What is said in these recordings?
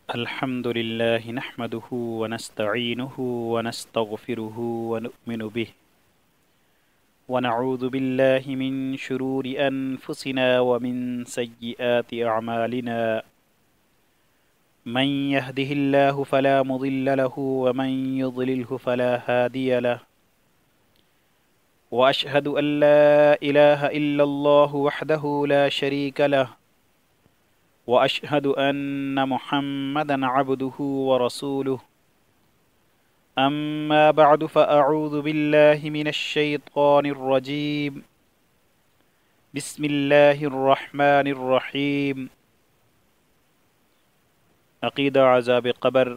الحمد لله نحمده ونستعينه ونستغفره ونؤمن به ونعوذ بالله من شرور أنفسنا ومن سيئات أعمالنا من يهده الله فلا مضل له ومن يضلله فلا هادي له وأشهد أن لا إله إلا الله وحده لا شريك له وأشهد أن محمدًا عبده ورسوله أما بعد فأعوذ بالله من الشيطان الرجيم بسم الله الرحمن الرحيم عقیدہ عذاب قبر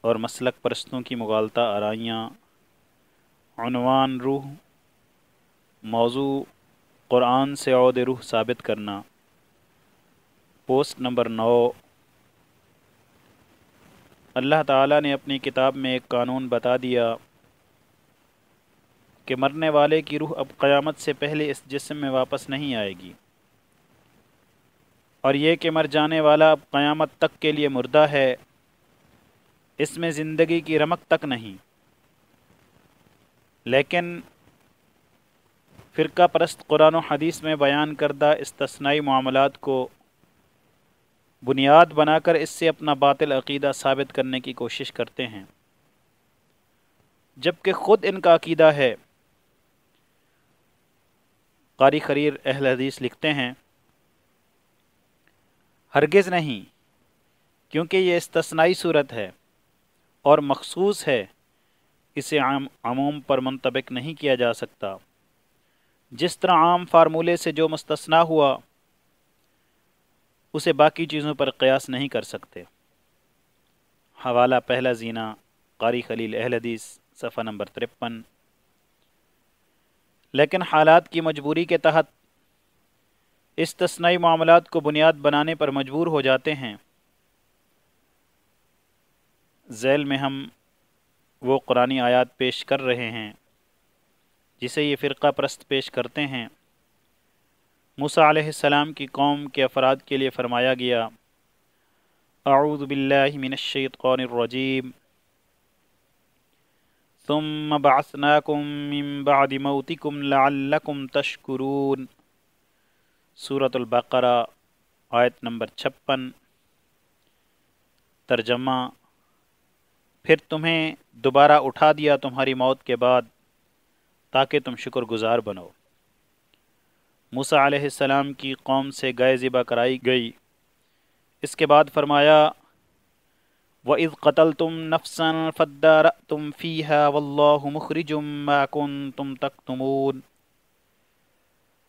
اور مسلک پرستوں کی مغالطہ آرائیاں۔ عنوان روح، موضوع قرآن سے عود روح ثابت کرنا۔ Post number 9۔ اللہ تعالیٰ نے اپنی کتاب میں ایک قانون بتا دیا کہ مرنے والے کی روح اب قیامت سے پہلے اس جسم میں واپس نہیں آئے گی، اور یہ کہ مر جانے والا اب قیامت تک کے لیے مردہ ہے، اس میں زندگی کی رمق تک نہیں۔ لیکن فرقہ پرست قرآن و حدیث میں بیان کردہ استثنائی معاملات کو بنیاد بنا کر اس سے اپنا باطل عقیدہ ثابت کرنے کی کوشش کرتے ہیں، جبکہ خود ان کا عقیدہ ہے۔ قاری خریر اہل حدیث لکھتے ہیں، ہرگز نہیں، کیونکہ یہ استثنائی صورت ہے اور مخصوص ہے، اسے عموم پر منطبق نہیں کیا جا سکتا۔ جس طرح عام فارمولے سے جو مستثنی ہوا اسے باقی چیزوں پر قیاس نہیں کر سکتے۔ حوالہ پہلا زینہ، قاری خلیل اہل حدیث، صفحہ نمبر 53۔ لیکن حالات کی مجبوری کے تحت استثنائی معاملات کو بنیاد بنانے پر مجبور ہو جاتے ہیں۔ ذیل میں ہم وہ قرآنی آیات پیش کر رہے ہیں جسے یہ فرقہ پرست پیش کرتے ہیں۔ موسیٰ علیہ السلام کی قوم کے افراد کے لیے فرمایا گیا، اعوذ باللہ من الشیطان الرجیم، ثم بعثناکم من بعد موتکم لعلکم تشکرون، سورۃ البقرہ، آیت نمبر 56۔ ترجمہ: پھر تمہیں دوبارہ اٹھا دیا تمہاری موت کے بعد تاکہ تم شکر گزار بنو۔ موسیٰ علیہ السلام کی قوم سے گائے ذبح کرائی گئی۔ اس کے بعد فرمایا، وَإِذْ قَتَلْتُمْ نَفْسًا فَادَّارَأْتُمْ فِيهَا وَاللَّهُ مُخْرِجٌ مَا كُنْتُمْ تَكْتُمُونَ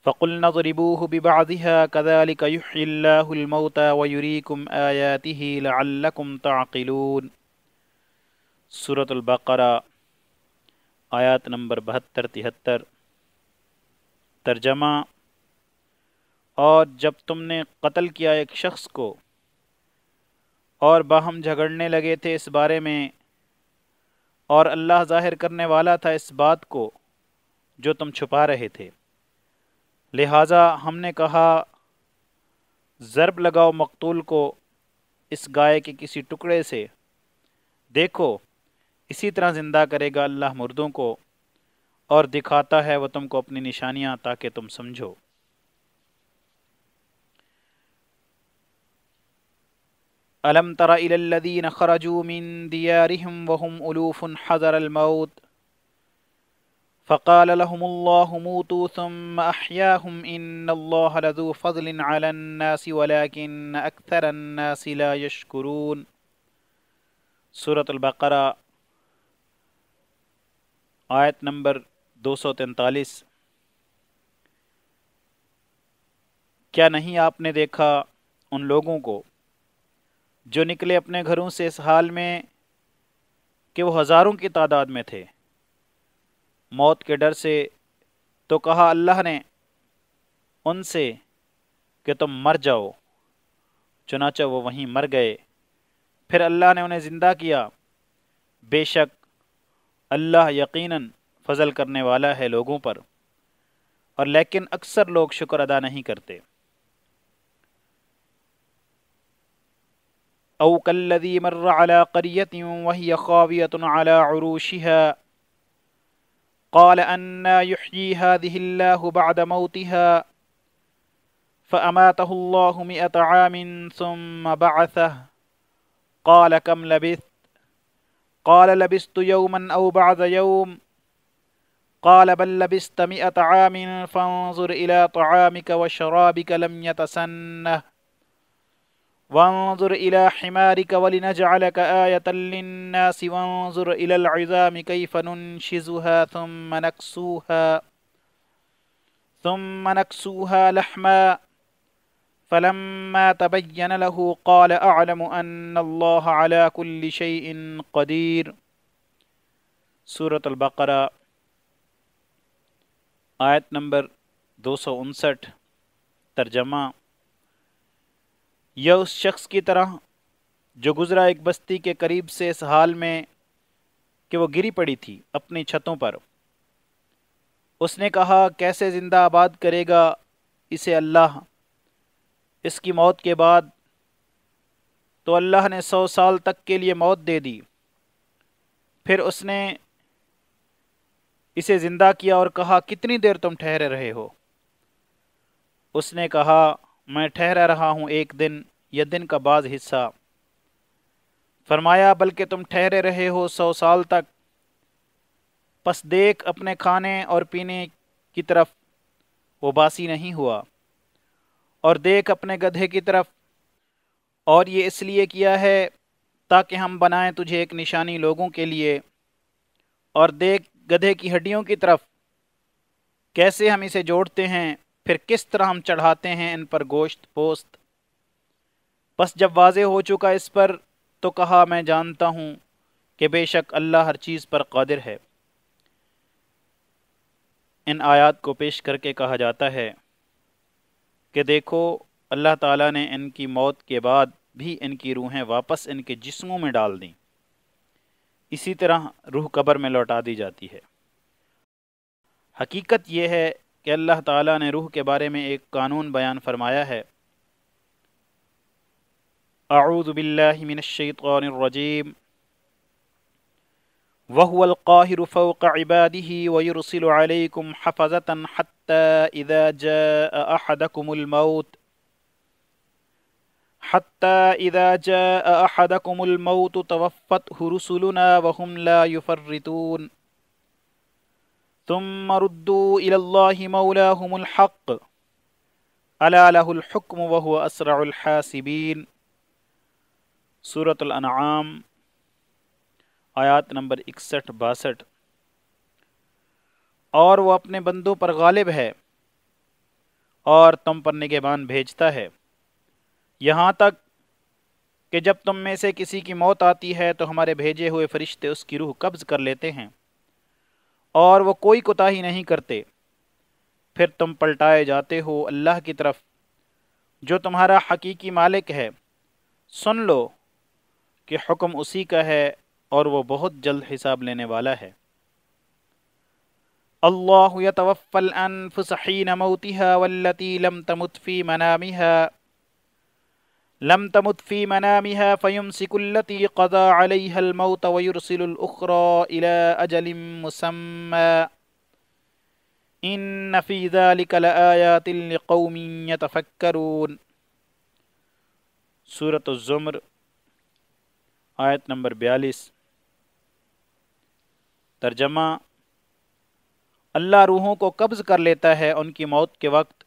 فَقُلْنَا اضْرِبُوهُ بِبَعْضِهَا كَذَلِكَ يُحْيِي اللَّهُ الْمَوْتَى وَيُرِيكُمْ آيَاتِهِ لَعَلَّكُمْ تَعْقِلُونَ، سورۃ البقرہ، آیات نمبر 72-73۔ ترجمہ: اور جب تم نے قتل کیا ایک شخص کو اور باہم جھگڑنے لگے تھے اس بارے میں، اور اللہ ظاہر کرنے والا تھا اس بات کو جو تم چھپا رہے تھے، لہٰذا ہم نے کہا ضرب لگاؤ مقتول کو اس گائے کے کسی ٹکڑے سے، دیکھو اسی طرح زندہ کرے گا اللہ مردوں کو، اور دکھاتا ہے وہ تم کو اپنی نشانیاں تاکہ تم سمجھو۔ أَلَمْ تَرَ إِلَى الَّذِينَ خَرَجُوا مِن دِيَارِهِمْ وَهُمْ أُلُوفٌ حَذَرَ الْمَوْتِ فَقَالَ لَهُمُ اللَّهُ مُوتُوا ثُمَّ أَحْيَاهُمْ إِنَّ اللَّهَ لَذُو فَضْلٍ عَلَى النَّاسِ وَلَكِنَّ أَكْثَرَ النَّاسِ لَا يَشْكُرُونَ، سورۃ البقرہ، آیت نمبر 243۔ کیا نہیں آپ نے دیکھا ان لوگوں کو جو نکلے اپنے گھروں سے اس حال میں کہ وہ ہزاروں کی تعداد میں تھے، موت کے ڈر سے، تو کہا اللہ نے ان سے کہ تم مر جاؤ، چنانچہ وہ وہیں مر گئے، پھر اللہ نے انہیں زندہ کیا، بے شک اللہ یقیناً فضل کرنے والا ہے لوگوں پر، اور لیکن اکثر لوگ شکر ادا نہیں کرتے۔ أو كالذي مر على قرية وهي خاوية على عروشها قال أنى يحيي هذه الله بعد موتها فأماته الله 100 عام ثم بعثه قال كم لبثت قال لبثت يوما أو بعض يوم قال بل لبثت 100 عام فانظر إلى طعامك وشرابك لم يتسنه وانظر إلى حمارك ولنجعلك آية للناس وانظر إلى العظام كيف ننشزها ثم نكسوها لحما فلما تبين له قال أعلم أن الله على كل شيء قدير۔ سورة البقرہ آیت نمبر 259۔ ترجمہ: یہ اس شخص کی طرح جو گزرا ایک بستی کے قریب سے اس حال میں کہ وہ گری پڑی تھی اپنی چھتوں پر۔ اس نے کہا کیسے زندہ آباد کرے گا اسے اللہ اس کی موت کے بعد؟ تو اللہ نے 100 سال تک کے لیے موت دے دی۔ پھر اس نے اسے زندہ کیا اور کہا کتنی دیر تم ٹھہرے رہے ہو؟ اس نے کہا میں ٹھہرا رہا ہوں 1 دن یا دن کا بعض حصہ۔ فرمایا بلکہ تم ٹھہرے رہے ہو 100 سال تک۔ پس دیکھ اپنے کھانے اور پینے کی طرف، وہ باسی نہیں ہوا، اور دیکھ اپنے گدھے کی طرف، اور یہ اس لیے کیا ہے تاکہ ہم بنائیں تجھے ایک نشانی لوگوں کے لیے، اور دیکھ گدھے کی ہڈیوں کی طرف کیسے ہم اسے جوڑتے ہیں، پھر کس طرح ہم چڑھاتے ہیں ان پر گوشت پوست۔ پس جب واضح ہو چکا اس پر تو کہا میں جانتا ہوں کہ بے شک اللہ ہر چیز پر قادر ہے۔ ان آیات کو پیش کر کے کہا جاتا ہے کہ دیکھو اللہ تعالیٰ نے ان کی موت کے بعد بھی ان کی روحیں واپس ان کے جسموں میں ڈال دیں۔ اسی طرح روح قبر میں لوٹا دی جاتی ہے۔ حقیقت یہ ہے کہ اللہ تعالیٰ نے روح کے بارے میں ایک قانون بیان فرمایا ہے۔ اعوذ باللہ من الشیطان الرجیم وَهُوَ الْقَاهِرُ فَوْقَ عِبَادِهِ وَيُرْسِلُ عَلَيْكُمْ حَفَظَةً حَتَّى إِذَا جَاءَ أَحَدَكُمُ الْمَوْتُ تَوَفَّتْهُ رُسُلُنَا وَهُمْ لَا يُفَرِّطُونَ ثُمَّ رُدُّوا إِلَى اللَّهِ مَوْلَاهُمُ الْحَقِّ أَلَا لَهُ الْحُكْمُ وَهُوَ أَسْرَعُ الْحَاسِبِينَ۔ سورۃ الانعام آیات نمبر 61-62۔ اور وہ اپنے بندوں پر غالب ہے اور تم پر نگہبان بھیجتا ہے، یہاں تک کہ جب تم میں سے کسی کی موت آتی ہے تو ہمارے بھیجے ہوئے فرشتے اس کی روح قبض کر لیتے ہیں، اور وہ کوئی کوتاہی نہیں کرتے۔ پھر تم پلٹائے جاتے ہو اللہ کی طرف جو تمہارا حقیقی مالک ہے۔ سن لو کہ حکم اسی کا ہے اور وہ بہت جلد حساب لینے والا ہے۔ اللہ یتوفی الانفس حین موتها والتی لم تمت فی منامها فیمسک التی قضى علیها الموت ویرسل الاخرى الى اجل مسمى ان فی ذلک لآیات لقوم یتفکرون۔ سورۃ الزمر آیت نمبر 42۔ ترجمہ: اللہ روحوں کو قبض کر لیتا ہے ان کی موت کے وقت،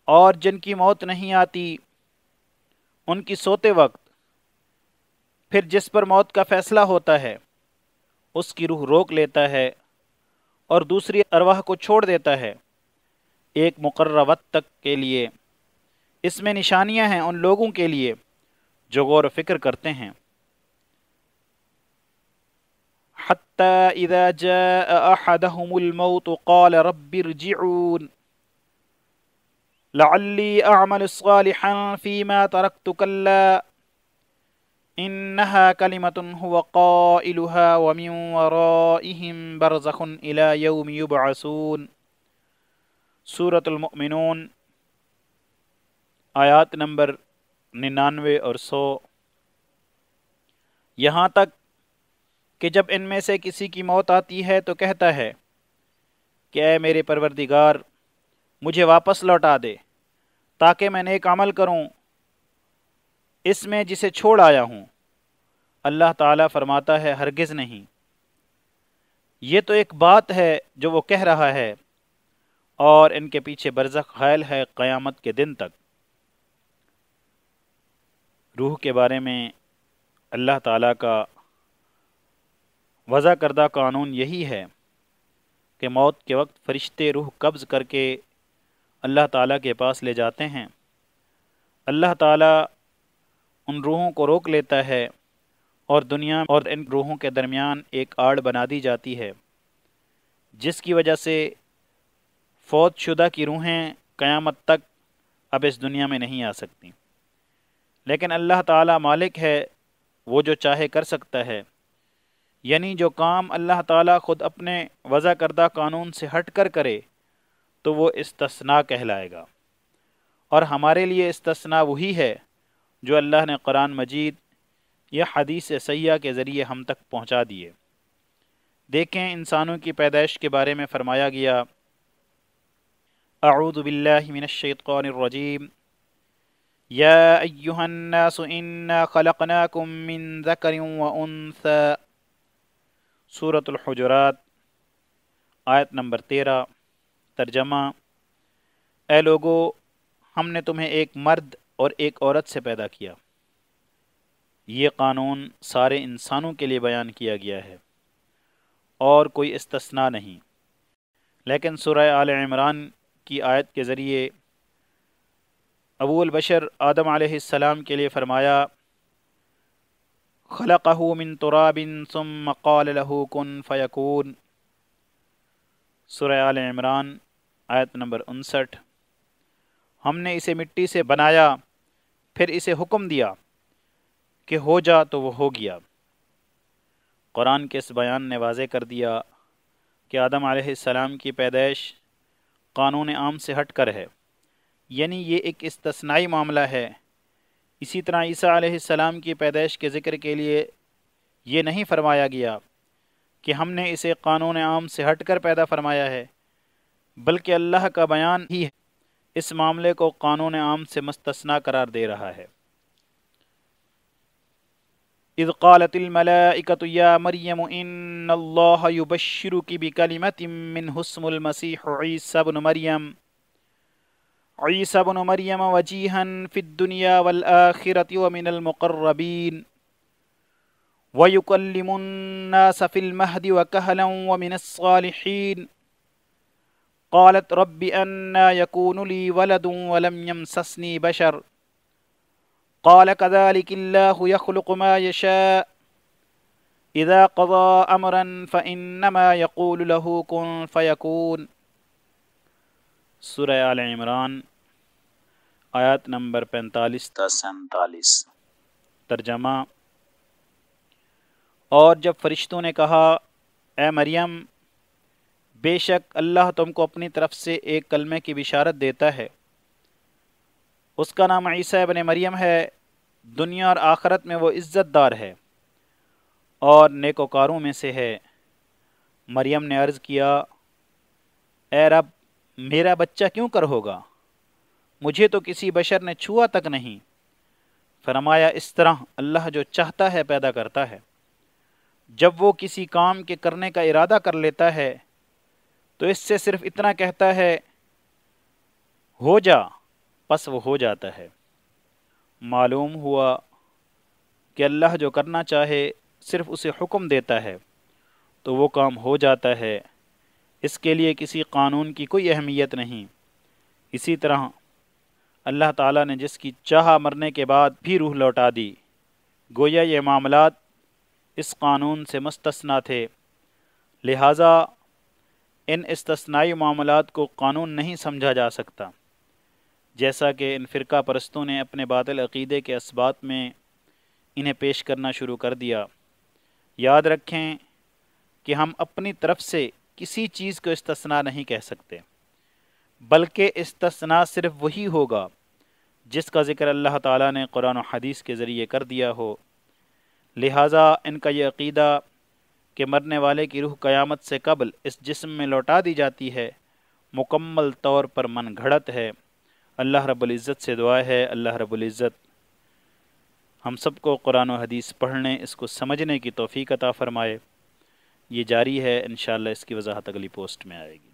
اور جن کی موت نہیں آتی ان کی سوتے وقت، پھر جس پر موت کا فیصلہ ہوتا ہے اس کی روح روک لیتا ہے اور دوسری ارواح کو چھوڑ دیتا ہے ایک مقررہ وقت تک کے لیے۔ اس میں نشانیاں ہیں ان لوگوں کے لیے جو غور و فکر کرتے ہیں۔ حتی اذا جاء احدهم الموت قال رب ارجعون لعلی اعمل صالحا فيما تركت كلا انها كلمة هو قائلها ومن ورائهم برزخ الى يوم يبعثون۔ سورۃ المؤمنون آیات نمبر 99 اور 100۔ یہاں تک کہ جب ان میں سے کسی کی موت آتی ہے تو کہتا ہے کہ اے میرے پروردگار مجھے واپس لوٹا دے تاکہ میں نیک عمل کروں اس میں جسے چھوڑ آیا ہوں۔ اللہ تعالیٰ فرماتا ہے ہرگز نہیں، یہ تو ایک بات ہے جو وہ کہہ رہا ہے، اور ان کے پیچھے برزخ حائل ہے قیامت کے دن تک۔ روح کے بارے میں اللہ تعالیٰ کا وضع کردہ قانون یہی ہے کہ موت کے وقت فرشتے روح قبض کر کے اللہ تعالیٰ کے پاس لے جاتے ہیں۔ اللہ تعالیٰ ان روحوں کو روک لیتا ہے اور دنیا اور ان روحوں کے درمیان ایک آڑ بنا دی جاتی ہے، جس کی وجہ سے فوت شدہ کی روحیں قیامت تک اب اس دنیا میں نہیں آ سکتی۔ لیکن اللہ تعالیٰ مالک ہے، وہ جو چاہے کر سکتا ہے، یعنی جو کام اللہ تعالیٰ خود اپنے وضع کردہ قانون سے ہٹ کر کرے تو وہ استثناء کہلائے گا، اور ہمارے لیے استثناء وہی ہے جو اللہ نے قرآن مجید یا حدیث صحیحہ کے ذریعے ہم تک پہنچا دیے۔ دیکھیں انسانوں کی پیدائش کے بارے میں فرمایا گیا اعوذ باللہ من الشیطان الرجیم یا ایہا الناس انا خلقناکم من ذکر وانثی، سورۃ الحجرات آیت نمبر 13۔ ترجمہ: اے لوگو، ہم نے تمہیں ایک مرد اور ایک عورت سے پیدا کیا۔ یہ قانون سارے انسانوں کے لیے بیان کیا گیا ہے اور کوئی استثناء نہیں، لیکن سورہ آل عمران کی آیت کے ذریعے ابو البشر آدم علیہ السلام کے لیے فرمایا خلقہ من تراب ثم قال له کن فیکون، سورہ آل عمران آیت نمبر 59۔ ہم نے اسے مٹی سے بنایا، پھر اسے حکم دیا کہ ہو جا تو وہ ہو گیا۔ قرآن کے اس بیان نے واضح کر دیا کہ آدم علیہ السلام کی پیدائش قانون عام سے ہٹ کر ہے، یعنی یہ ایک استثنائی معاملہ ہے۔ اسی طرح عیسیٰ علیہ السلام کی پیدائش کے ذکر کے لیے یہ نہیں فرمایا گیا کہ ہم نے اسے قانون عام سے ہٹ کر پیدا فرمایا ہے، بلکہ اللہ کا بیان ہی اس معاملے کو قانون عام سے مستثنیٰ قرار دے رہا ہے۔ اذ قالت الملائکۃ یا مریم ان اللہ یبشرک بکلمۃ منہ اسمہ المسیح عیسی بن مریم وجیہا فی الدنیا والآخرۃ ومن المقربین وَيُكَلِّمُ النَّاسَ فِي الْمَهْدِ وَكَهْلًا وَمِنَ الصَّالِحِينَ قَالَتْ رَبِّ أَنَّى يَكُونُ لِي وَلَدٌ وَلَمْ يَمْسَسْنِي بَشَرٌ قَالَ كَذَلِكَ اللَّهُ يَخْلُقُ مَا يَشَاءُ إِذَا قَضَى أَمْرًا فَإِنَّمَا يَقُولُ لَهُ كُن فَيَكُونُ، سورہ آل عمران آیات نمبر 45 تا 47۔ ترجمہ: اور جب فرشتوں نے کہا اے مریم، بے شک اللہ تم کو اپنی طرف سے ایک کلمے کی بشارت دیتا ہے، اس کا نام عیسیٰ ابن مریم ہے، دنیا اور آخرت میں وہ عزت دار ہے اور نیکوکاروں میں سے ہے۔ مریم نے عرض کیا اے رب، میرا بچہ کیوں کر ہوگا؟ مجھے تو کسی بشر نے چھوا تک نہیں۔ فرمایا اس طرح اللہ جو چاہتا ہے پیدا کرتا ہے۔ جب وہ کسی کام کے کرنے کا ارادہ کر لیتا ہے تو اس سے صرف اتنا کہتا ہے ہو جا، پس وہ ہو جاتا ہے۔ معلوم ہوا کہ اللہ جو کرنا چاہے صرف اسے حکم دیتا ہے تو وہ کام ہو جاتا ہے، اس کے لیے کسی قانون کی کوئی اہمیت نہیں۔ اسی طرح اللہ تعالیٰ نے جس کی چاہا مرنے کے بعد بھی روح لوٹا دی، گویا یہ معاملات اس قانون سے مستثنیٰ تھے، لہٰذا ان استثنائی معاملات کو قانون نہیں سمجھا جا سکتا، جیسا کہ ان فرقہ پرستوں نے اپنے باطل عقیدے کے اسبات میں انہیں پیش کرنا شروع کر دیا۔ یاد رکھیں کہ ہم اپنی طرف سے کسی چیز کو استثناء نہیں کہہ سکتے، بلکہ استثناء صرف وہی ہوگا جس کا ذکر اللہ تعالیٰ نے قرآن و حدیث کے ذریعے کر دیا ہو۔ لہٰذا ان کا یہ عقیدہ کہ مرنے والے کی روح قیامت سے قبل اس جسم میں لوٹا دی جاتی ہے مکمل طور پر من گھڑت ہے۔ اللہ رب العزت سے دعا ہے اللہ رب العزت ہم سب کو قرآن و حدیث پڑھنے، اس کو سمجھنے کی توفیق عطا فرمائے۔ یہ جاری ہے، انشاءاللہ اس کی وضاحت اگلی پوسٹ میں آئے گی۔